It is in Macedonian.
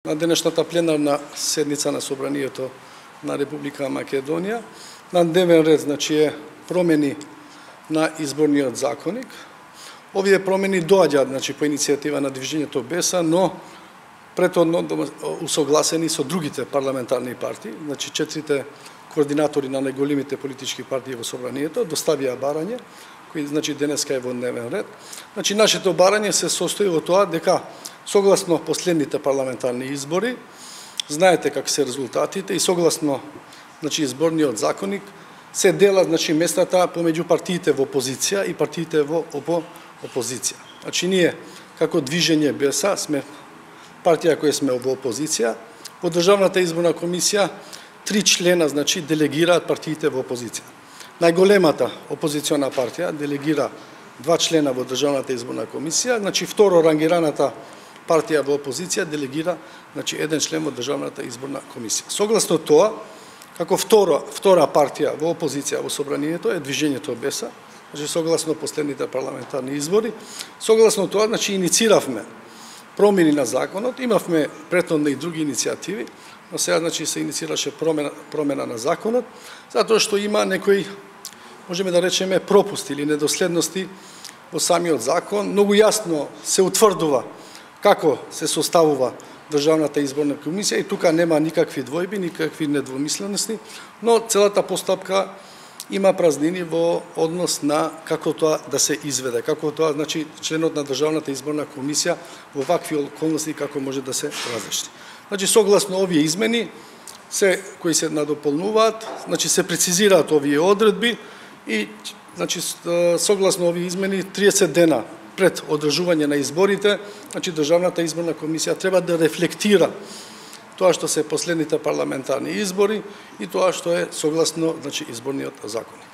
На денешната пленарна седница на Собранието на Република Македонија на дневен ред е промени на изборниот законник. Овие промени доаѓаат по иницијатива на Движењето БЕСА, но претhodно усогласени со другите парламентарни партии, четирите координатори на најголемите политички партии во Собранието доставија барање, кој денеска е во дневен ред. Нашето барање се состои во тоа дека согласно последните парламентарни избори, знаете как се резултатите и согласно изборниот законник се делат местата помеѓу партиите во опозиција и партиите во опозиција. Ние како Движење БЕСА сме партија која сме во опозиција. Во Државната изборна комисија 3 члена делегираат партиите во опозиција. Најголемата опозициона партија делегира 2 члена во Државната изборна комисија, второ рангираната партија во опозиција делегира 1 член во Државната изборна комисија. Согласно тоа, како втора партија во опозиција во Собранието е Движењето БЕСА, согласно последните парламентарни избори, согласно тоа иницииравме промени на законот, имавме претhodно и други иницијативи, но сега се инициираше промена на законот, затоа што има некои, можеме да речеме, пропусти или недоследности во самиот закон. Многу јасно се утврдува како се составува Државната изборна комисија и тука нема никакви двојби, никакви недвомислености, но целата постапка има празнини во однос на како тоа да се изведе, како тоа членот на Државната изборна комисија во вакви околности како може да се разреши. Согласно овие измени кои се надополнуваат, се прецизираат овие одредби и согласно овие измени 30 дена пред одржување на изборите, Државната изборна комисија треба да рефлектира тоа што се последните парламентарни избори и тоа што е согласно изборниот законник.